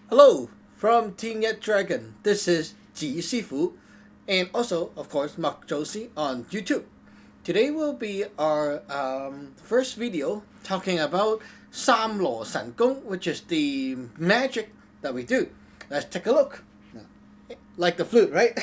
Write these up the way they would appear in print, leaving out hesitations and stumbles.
Hello from Team Yat Dragon. This is Ji Sifu, and also, of course, Mark Josie on YouTube. Today will be our first video talking about Saam Law Sun Gung, which is the magic that we do. Let's take a look. Like the flute, right?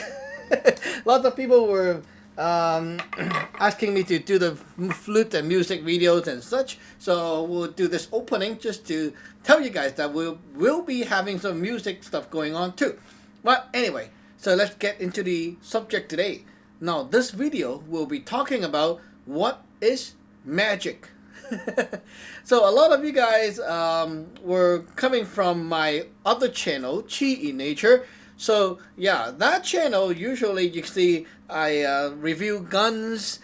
Lots of people were asking me to do the flute and music videos and such, so we'll do this opening just to tell you guys that we'll be having some music stuff going on too. But anyway, so let's get into the subject today. Now this video will be talking about what is magic. So a lot of you guys were coming from my other channel, Chi in Nature. So yeah, that channel, usually you see I review guns,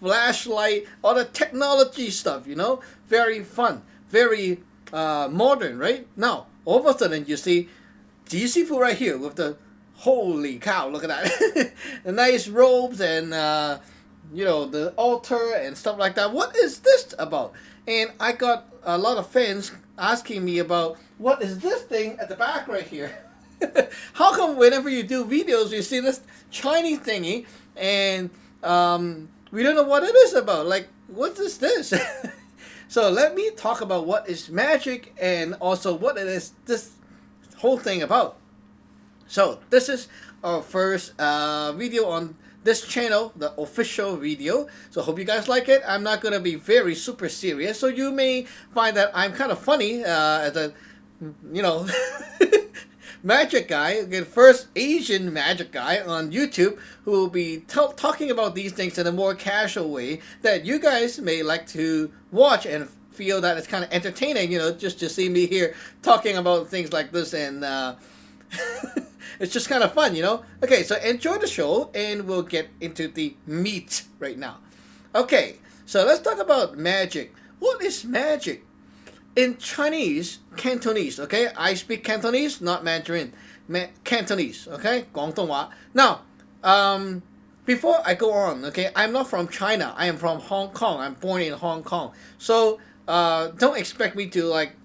flashlight, all the technology stuff, you know, very fun, very modern, right? Now, all of a sudden you see Ji Sifu right here with the, holy cow, look at that, the nice robes and, you know, the altar and stuff like that. What is this about? And I got a lot of fans asking me about, what is this thing at the back right here? How come whenever you do videos you see this Chinese thingy and we don't know what it is about? Like, what is this? So let me talk about what is magic and also what it is this whole thing about. So this is our first video on this channel, the official video. So hope you guys like it. I'm not going to be very super serious, so you may find that I'm kind of funny as a, you know, magic guy, the first Asian magic guy on YouTube who will be talking about these things in a more casual way that you guys may like to watch and feel that it's kind of entertaining, you know, just to see me here talking about things like this, and it's just kind of fun, you know. Okay, so enjoy the show and we'll get into the meat right now. Okay, so let's talk about magic. What is magic? In Chinese, Cantonese, okay? I speak Cantonese, not Mandarin. Cantonese, okay? 廣東話. Now, before I go on, okay, I'm not from China. I am from Hong Kong. I'm born in Hong Kong. So, don't expect me to, like,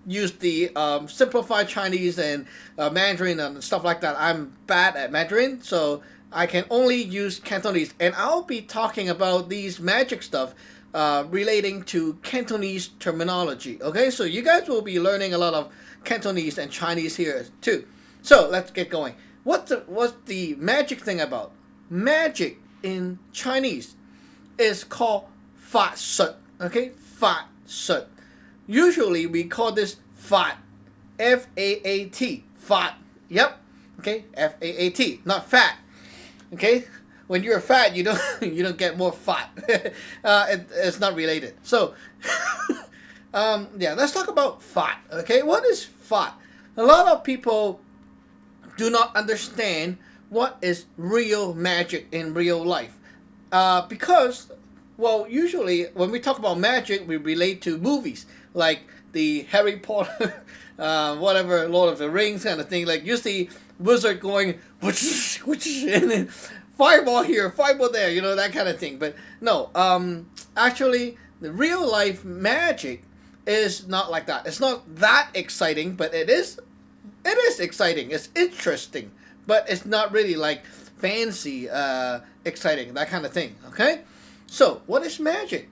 use the simplified Chinese and Mandarin and stuff like that. I'm bad at Mandarin, so I can only use Cantonese. And I'll be talking about these magic stuff relating to Cantonese terminology. Okay, so you guys will be learning a lot of Cantonese and Chinese here too. So let's get going. What's the magic thing about? Magic in Chinese is called Fa Sut. Okay, Fa Sut. Usually we call this Fat, F-A-A-T, Fat. Yep. Okay, F-A-A-T, not fat. Okay. When you're fat, you don't get more fat. It's not related. So, yeah, let's talk about fat. Okay, what is fat? A lot of people do not understand what is real magic in real life, because, well, usually when we talk about magic, we relate to movies like the Harry Potter, whatever, Lord of the Rings kind of thing. Like you see wizard going, whoosh, whoosh, and then fireball here, fireball there, you know, that kind of thing. But no, actually, the real life magic is not like that. It's not that exciting, but it is exciting. It's interesting, but it's not really like fancy, exciting, that kind of thing. Okay, so what is magic?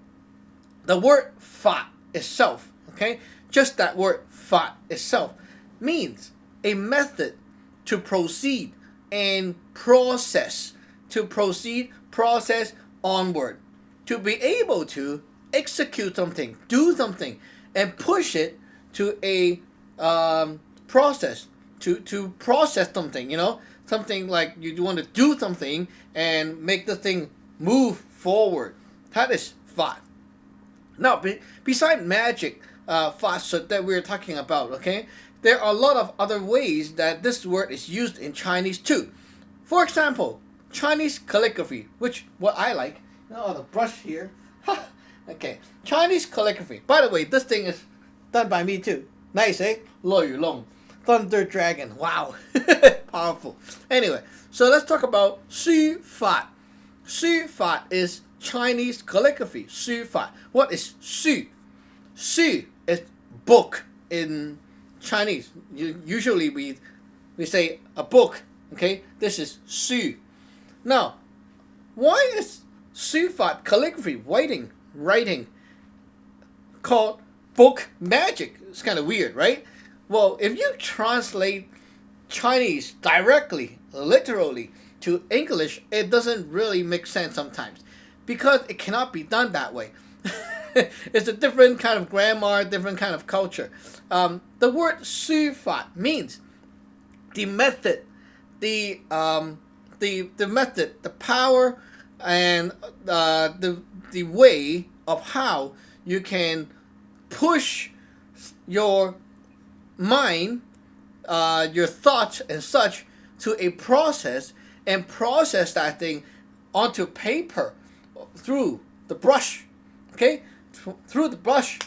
The word "fa" itself, okay, just that word "fa" itself means a method to proceed and process. To proceed, process, onward. To be able to execute something, do something, and push it to a process. To process something, you know? Something like you want to do something and make the thing move forward. That is Fa. Now, beside magic, Fa that we're talking about, okay? There are a lot of other ways that this word is used in Chinese too. For example, Chinese calligraphy, which what I like. Oh, the brush here. Okay, Chinese calligraphy. By the way, this thing is done by me too. Nice, eh? Lo Yu Long, Thunder Dragon. Wow, powerful. Anyway, so let's talk about Xu Fa. Xu Fa is Chinese calligraphy. Xu Fa. What is Xu? Xu is book in Chinese, usually we say a book. Okay, this is Su. Now, why is Sufat calligraphy, writing, called book magic? It's kind of weird, right? Well, if you translate Chinese directly, literally, to English, it doesn't really make sense sometimes, because it cannot be done that way. It's a different kind of grammar, different kind of culture. The word Sufat means the method, the method, the power, and the way of how you can push your mind, your thoughts and such, to a process, and process that thing onto paper through the brush, okay, through the brush,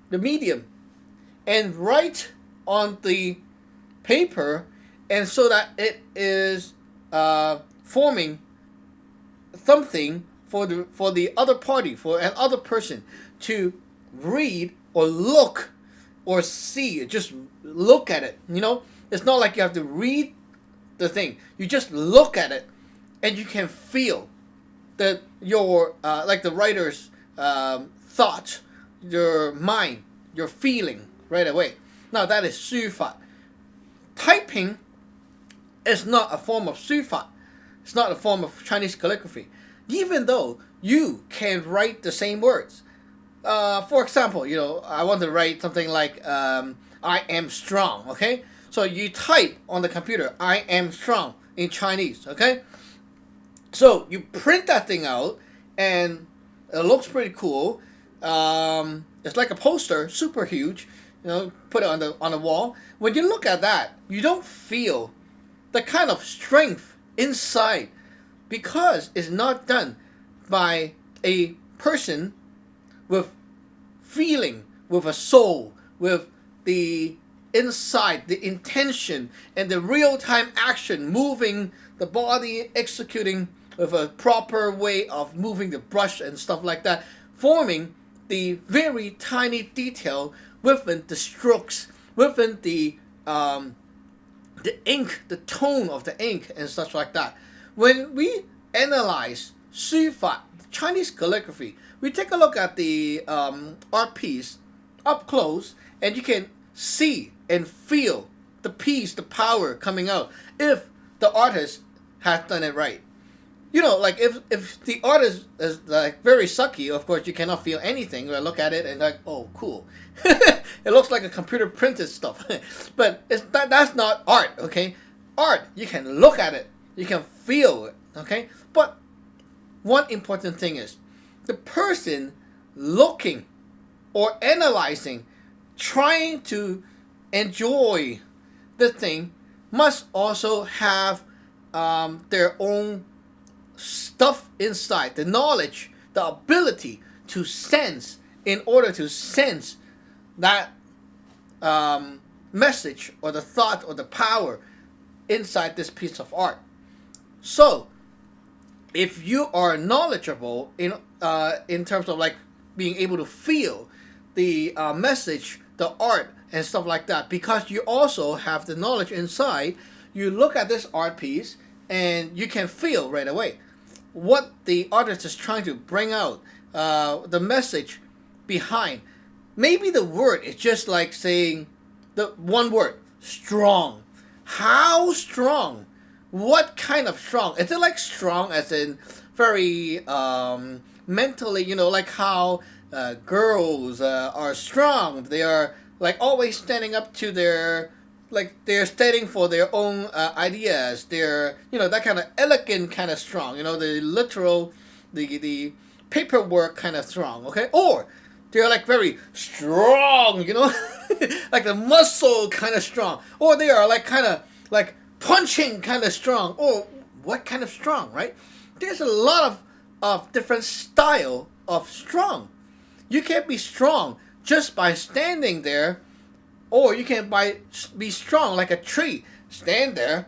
the medium, and write on the paper, and so that it is forming something for the other party, for an other person to read or look or see. Just look at it. It's not like you have to read the thing. You just look at it, and you can feel that your like the writer's thought, your mind, your feeling right away. Now that is Sufat. Typing is not a form of Sufat. It's not a form of Chinese calligraphy, even though you can write the same words. For example, I want to write something like I am strong, okay? So you type on the computer, I am strong, in Chinese, okay? So you print that thing out, and it looks pretty cool. It's like a poster, super huge. Put it on the wall. When you look at that, you don't feel the kind of strength inside, because it's not done by a person with feeling, with a soul, with the inside, the intention, and the real-time action, moving the body, executing with a proper way of moving the brush and stuff like that, forming the very tiny detail within the strokes, within the ink, the tone of the ink, and such like that. When we analyze Sufat, Chinese calligraphy, we take a look at the art piece up close, and you can see and feel the piece, the power coming out, if the artist has done it right. Like if the artist is like very sucky, of course you cannot feel anything. Or look at it and like, oh, cool. It looks like a computer printed stuff. But that's not art, okay? Art, you can look at it, you can feel it, okay? But one important thing is, the person looking or analyzing, trying to enjoy the thing, must also have their own stuff inside, the knowledge, the ability to sense, in order to sense that message or the thought or the power inside this piece of art. So if you are knowledgeable in terms of like being able to feel the message, the art, and stuff like that, because you also have the knowledge inside, you look at this art piece and you can feel right away what the artist is trying to bring out, the message behind. Maybe the word is just like saying the one word, strong. How strong? What kind of strong? Is it like strong as in very mentally, like how girls are strong? They are like always standing up to their, like they're standing for their own ideas. They're, that kind of elegant kind of strong, the literal, the paperwork kind of strong, okay? Or they're like very strong, like the muscle kind of strong. Or they are like kind of like punching kind of strong. Or what kind of strong, right? There's a lot of different style of strong. You can't be strong just by standing there, or you can be strong like a tree. Stand there.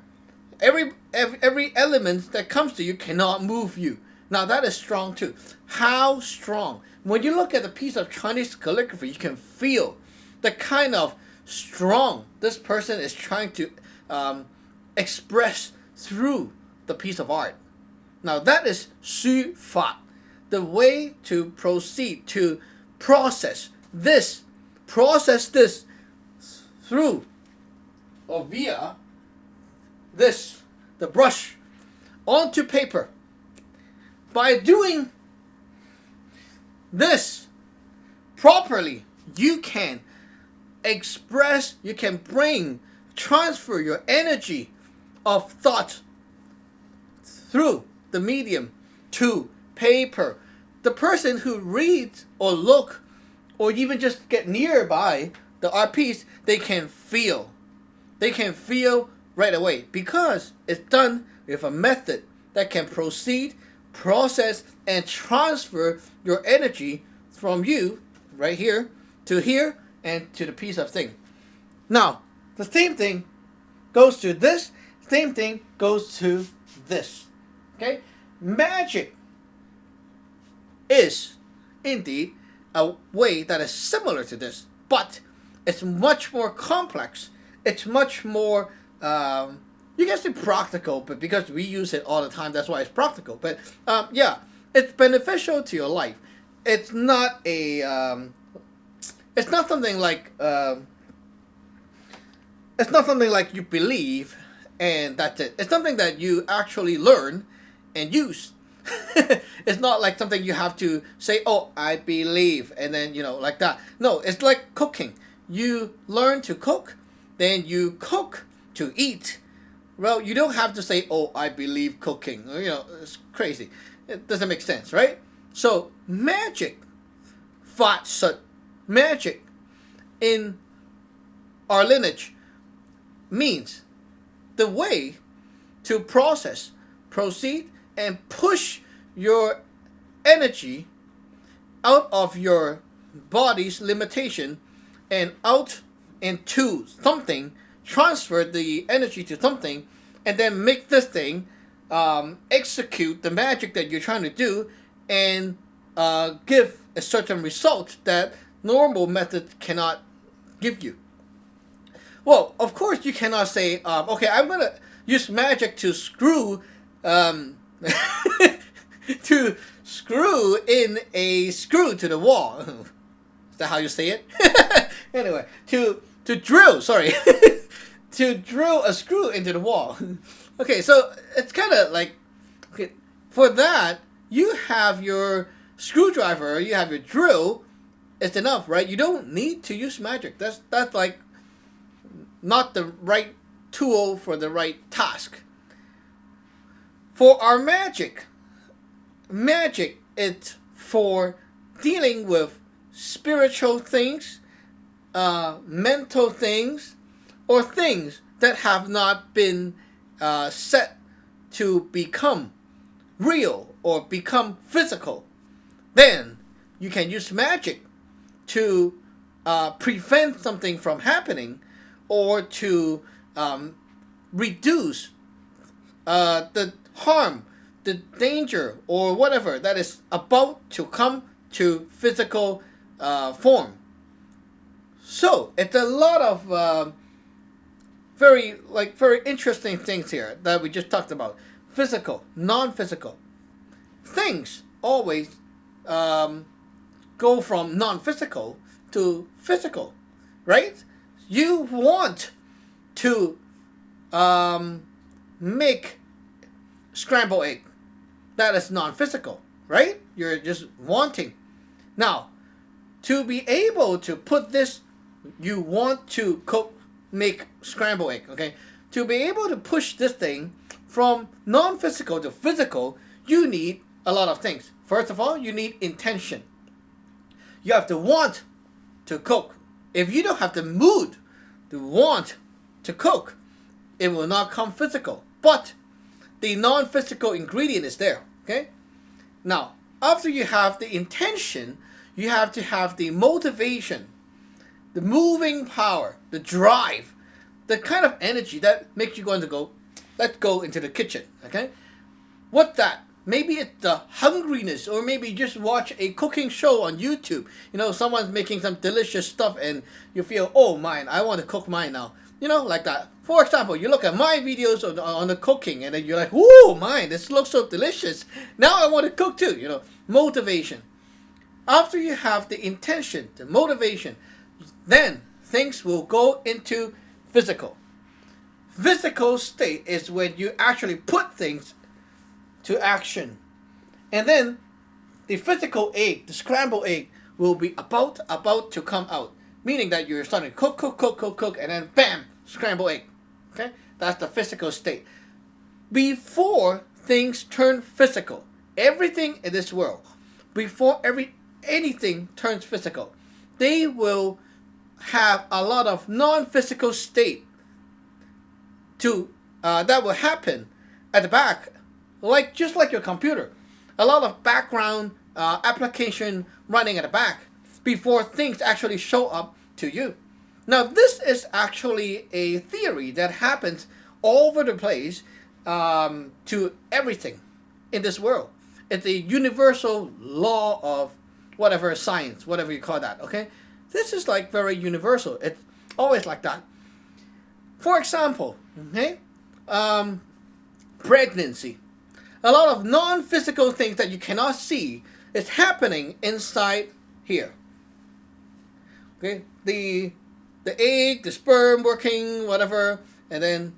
Every element that comes to you cannot move you. Now that is strong too. How strong? When you look at a piece of Chinese calligraphy, you can feel the kind of strong this person is trying to express through the piece of art. Now that is 書法, the way to proceed to process this through or via this, the brush, onto paper. By doing this properly, you can express, you can transfer your energy of thought through the medium to paper. The person who reads or look or even just get nearby the art piece, they can feel. They can feel right away because it's done with a method that can proceed, process, and transfer your energy from you right here and to the piece of thing. Now, the same thing goes to this, same thing goes to this. Okay? Magic is indeed a way that is similar to this, but it's much more complex. It's much more, you can say practical, but because we use it all the time, that's why it's practical. But yeah, it's beneficial to your life. It's not a, it's not something like you believe and that's it. It's something that you actually learn and use. It's not like something you have to say, oh, I believe, and then, like that. No, it's like cooking. You learn to cook, then you cook to eat. Well, you don't have to say, oh, I believe cooking. It's crazy. It doesn't make sense, right? So, magic, 法術, magic in our lineage means the way to process, proceed, and push your energy out of your body's limitation and out into something, transfer the energy to something, and then make this thing execute the magic that you're trying to do and give a certain result that normal methods cannot give you. Well, of course you cannot say, okay, I'm going to use magic to screw to screw in a screw to the wall. Is that how you say it? Anyway, to drill, sorry. To drill a screw into the wall. Okay, so it's kind of like, okay, for that, you have your screwdriver, you have your drill, it's enough, right? You don't need to use magic. That's like not the right tool for the right task. For our magic is for dealing with spiritual things, mental things, or things that have not been set to become real or become physical. Then you can use magic to prevent something from happening or to reduce the harm, the danger, or whatever that is about to come to physical form. So it's a lot of very interesting things here that we just talked about. Physical, non-physical. Things always go from non-physical to physical, right? You want to make scrambled egg. That is non-physical, right? You're just wanting. Now, to be able to put this, you want to make scrambled egg, okay? To be able to push this thing from non-physical to physical, you need a lot of things. First of all, you need intention. You have to want to cook. If you don't have the mood to want to cook, it will not come physical. But the non-physical ingredient is there, okay? Now, after you have the intention, you have to have the motivation, the moving power, the drive, the kind of energy that makes you going to go, let's go into the kitchen, okay? What that Maybe it's the hungriness, or maybe just watch a cooking show on YouTube. Someone's making some delicious stuff and you feel, oh, mine, I want to cook mine now. Like that. For example, you look at my videos on the cooking and then you're like, whoa, mine, this looks so delicious. Now I want to cook too, motivation. After you have the intention, the motivation, then things will go into physical. Physical state is when you actually put things to action. And then the physical egg, the scrambled egg, will be about to come out. Meaning that you're starting to cook, and then bam, scrambled egg. Okay? That's the physical state. Before things turn physical, everything in this world, before anything turns physical, they will have a lot of non-physical state that will happen at the back, just like your computer. A lot of background application running at the back before things actually show up to you. Now, this is actually a theory that happens all over the place to everything in this world. It's a universal law of whatever science, whatever you call that, okay? This is like very universal. It's always like that. For example, okay, pregnancy. A lot of non-physical things that you cannot see is happening inside here. Okay, the egg, the sperm working, whatever, and then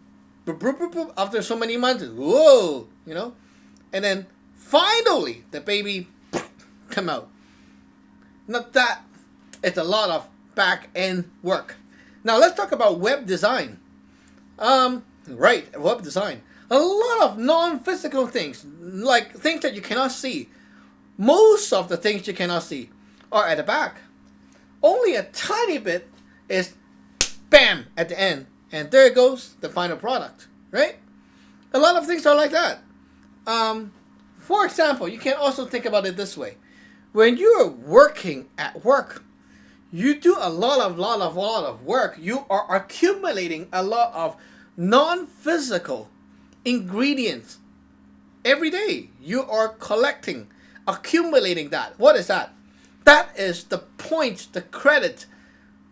after so many months, whoa, and then finally the baby come out. Not that, it's a lot of back end work. Now let's talk about web design. Web design. A lot of non-physical things, like things that you cannot see. Most of the things you cannot see are at the back. Only a tiny bit is bam at the end, and there goes the final product, right? A lot of things are like that. For example, you can also think about it this way. When you are working at work, you do a lot of work. You are accumulating a lot of non-physical ingredients. Every day, you are collecting, accumulating that. What is that? That is the point, the credit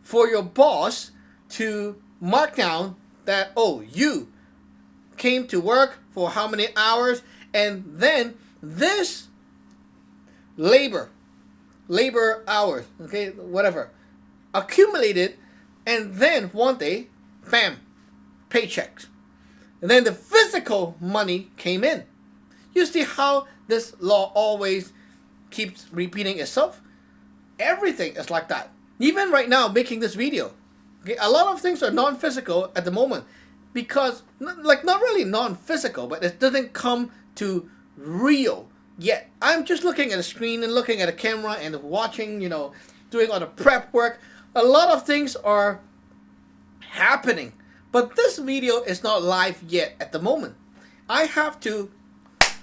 for your boss to mark down that, oh, you came to work for how many hours, and then this labor hours, okay, whatever, accumulated, and then one day, bam, paychecks. And then the physical money came in. You see how this law always keeps repeating itself? Everything is like that. Even right now, making this video, okay, a lot of things are non-physical at the moment because, not really non-physical, but it doesn't come to real yet. I'm just looking at a screen and looking at a camera and watching, doing all the prep work. A lot of things are happening, but this video is not live yet at the moment. I have to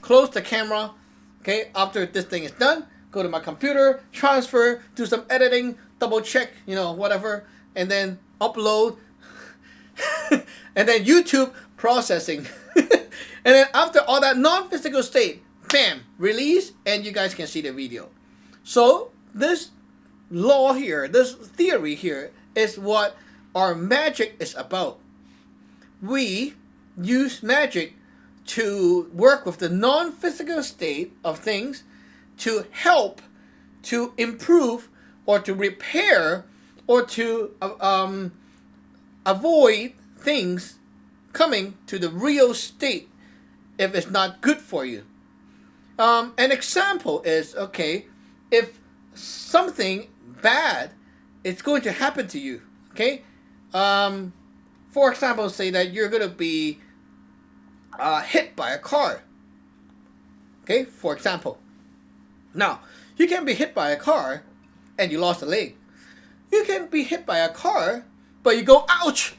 close the camera, okay, after this thing is done, go to my computer, transfer, do some editing, double check, whatever, and then upload, and then YouTube processing. And then after all that non-physical state, bam, release, and you guys can see the video. So this law here, this theory here, is what our magic is about. We use magic to work with the non-physical state of things to help, to improve, or to repair, or to avoid things coming to the real state if it's not good for you. An example is, okay, if something bad is going to happen to you, okay? For example, say that you're going to be hit by a car, okay, for example. Now, you can be hit by a car and you lost a leg. You can be hit by a car, but you go, ouch,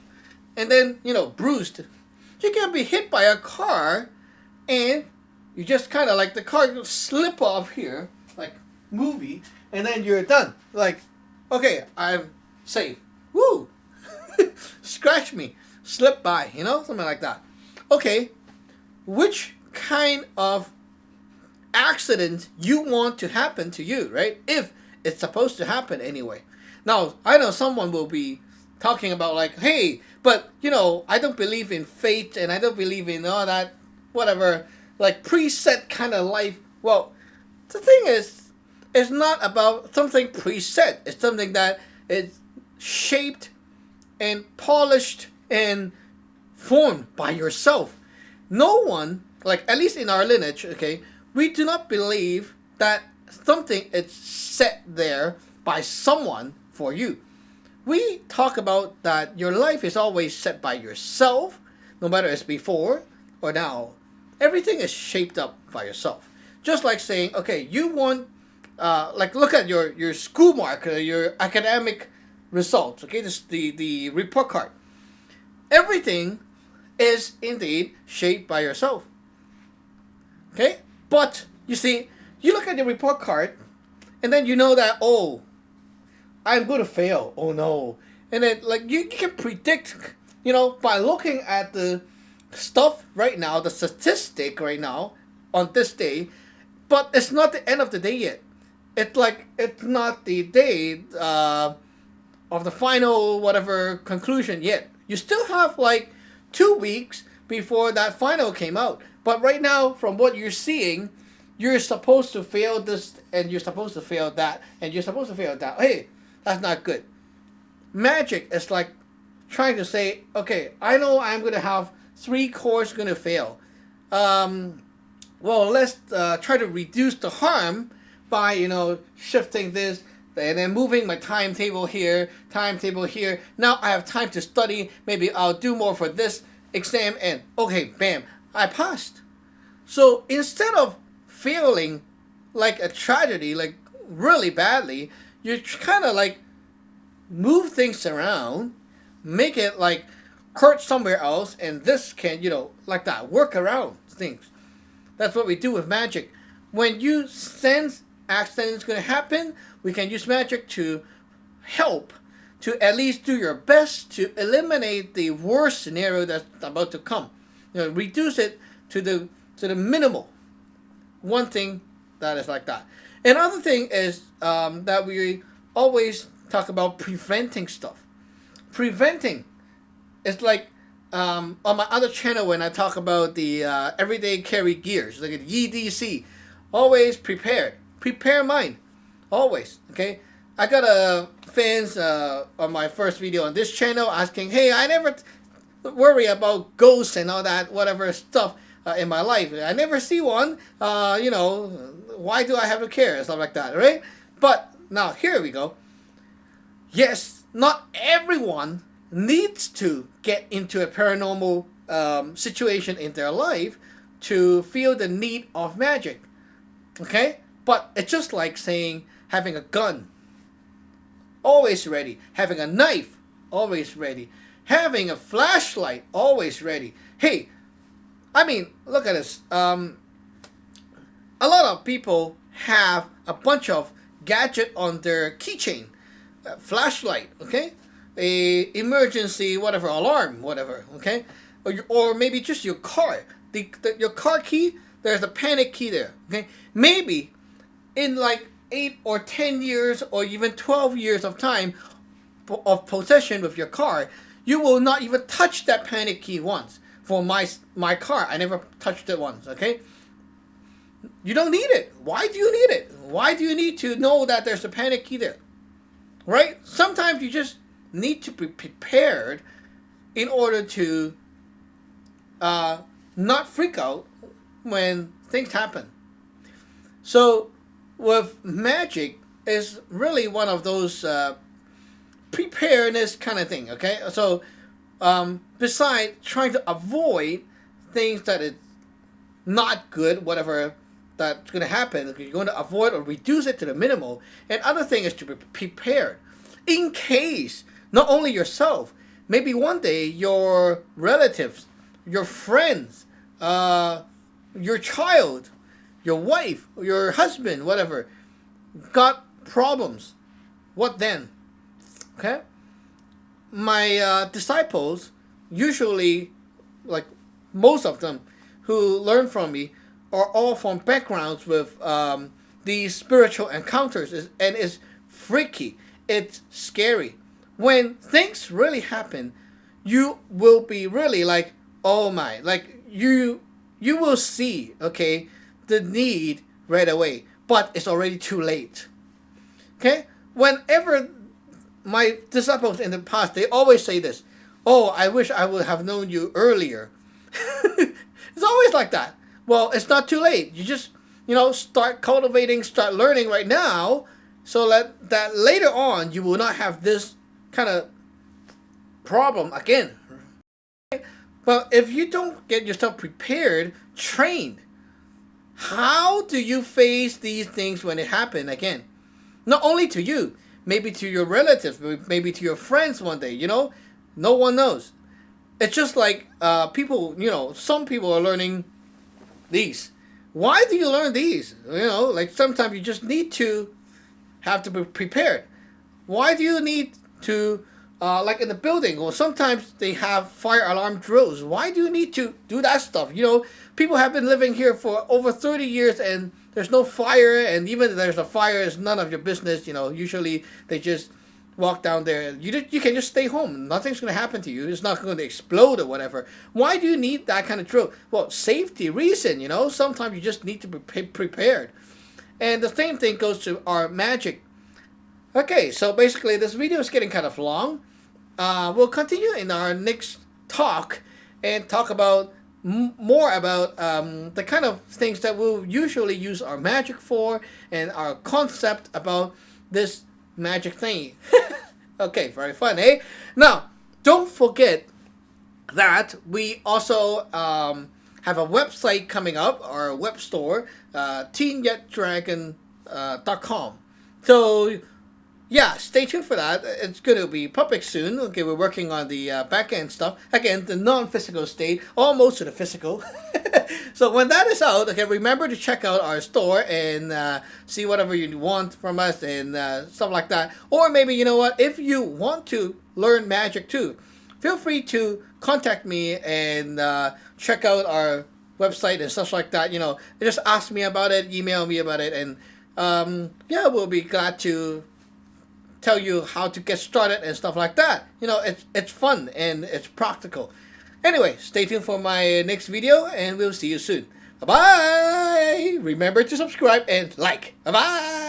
and then, bruised. You can be hit by a car and you just kind of like the car slip off here, like movie, and then you're done. Like, okay, I'm safe. Woo! Scratch me, slip by, something like that. Okay, which kind of accident you want to happen to you, right? If it's supposed to happen anyway. Now, I know someone will be talking about like, hey, but I don't believe in fate and I don't believe in all that, whatever, like preset kind of life. Well, the thing is, it's not about something preset. It's something that is shaped and polished and formed by yourself. No one, like at least in our lineage, okay, we do not believe that something is set there by someone for you. We talk about that your life is always set by yourself, no matter it's before or now. Everything is shaped up by yourself. Just like saying, okay, you want, like look at your school mark, your academic results, okay, the report card. Everything is indeed shaped by yourself. Okay? But, you see, you look at the report card, and then you know that, oh, I'm going to fail. Oh, no. And then, like, you can predict, by looking at the stuff right now, the statistic right now, on this day, but it's not the end of the day yet. It's not the day of the final, whatever, conclusion yet. You still have, 2 weeks before that final came out. But right now, from what you're seeing, you're supposed to fail this, and you're supposed to fail that, and you're supposed to fail that. Hey, that's not good. Magic is like trying to say, okay, I know I'm going to have 3 cores going to fail. Well, let's try to reduce the harm by, shifting this, and then moving my timetable here. Now I have time to study. Maybe I'll do more for this exam, and okay, bam, I passed. So instead of failing like a tragedy, like really badly, you kind of move things around, make it hurt somewhere else, and this can, like that, work around things. That's what we do with magic. When you sense accidents going to happen, we can use magic to help, to at least do your best to eliminate the worst scenario that's about to come. Reduce it to the minimal. One thing that is like that. Another thing is that we always talk about preventing stuff. Preventing is like on my other channel when I talk about the everyday carry gears, like EDC. Always prepared. Prepare mind. Always. Okay. I got fans on my first video on this channel asking, hey, I never worry about ghosts and all that whatever stuff in my life. I never see one. Why do I have to care and stuff like that, right? But now here we go. Yes, not everyone needs to get into a paranormal situation in their life to feel the need of magic. Okay? But it's just like saying having a gun, always ready. Having a knife, always ready. Having a flashlight, always ready. Hey, I mean, look at this. A lot of people have a bunch of gadget on their keychain. Flashlight, okay? A emergency, whatever, alarm, whatever, okay? Or maybe just your car. Your car key, there's a panic key there, okay? Maybe in 8 or 10 years or even 12 years of time of possession with your car, you will not even touch that panic key once. For my car, I never touched it once, okay? You don't need it. Why do you need it? Why do you need to know that there's a panic key there? Right? Sometimes you just need to be prepared in order to not freak out when things happen. So with magic is really one of those preparedness kind of thing, okay? So besides trying to avoid things that is not good, whatever that's going to happen, you're going to avoid or reduce it to the minimal. And other thing is to be prepared in case not only yourself, maybe one day your relatives, your friends, your child, your wife, your husband, whatever, got problems. What then? Okay? My disciples, usually, most of them who learn from me, are all from backgrounds with these spiritual encounters, and it's freaky. It's scary. When things really happen, you will be really like, oh my, like you will see, okay, the need right away, but it's already too late. Okay? Whenever my disciples in the past, they always say this, oh, I wish I would have known you earlier. It's always like that. Well, it's not too late. You just, start cultivating, start learning right now, so that later on you will not have this kind of problem again. But if you don't get yourself prepared, trained, how do you face these things when it happen again? Not only to you, maybe to your relatives, maybe to your friends one day, no one knows. It's just like people, some people are learning these. Why do you learn these? Like sometimes you just need to have to be prepared. Why do you need to, like in the building, or sometimes they have fire alarm drills. Why do you need to do that stuff? People have been living here for over 30 years and there's no fire, and even if there's a fire, it's none of your business. Usually they just walk down there. You can just stay home. Nothing's going to happen to you. It's not going to explode or whatever. Why do you need that kind of drill? Well, safety reason, Sometimes you just need to be prepared. And the same thing goes to our magic. Okay, so basically this video is getting kind of long. We'll continue in our next talk and talk about more about the kind of things that we'll usually use our magic for and our concept about this magic thing. Okay, very fun, eh? Now, don't forget that we also have a website coming up, our web store, yatdragon.com. So, yeah, stay tuned for that. It's going to be public soon. Okay, we're working on the back-end stuff. Again, the non-physical state, almost to the physical. So when that is out, okay, remember to check out our store and see whatever you want from us and stuff like that. Or maybe, if you want to learn magic too, feel free to contact me and check out our website and stuff like that. Just ask me about it, email me about it, and we'll be glad to tell you how to get started and stuff like that. It's fun and it's practical. Anyway, stay tuned for my next video and we'll see you soon. Bye-bye! Remember to subscribe and like. Bye-bye!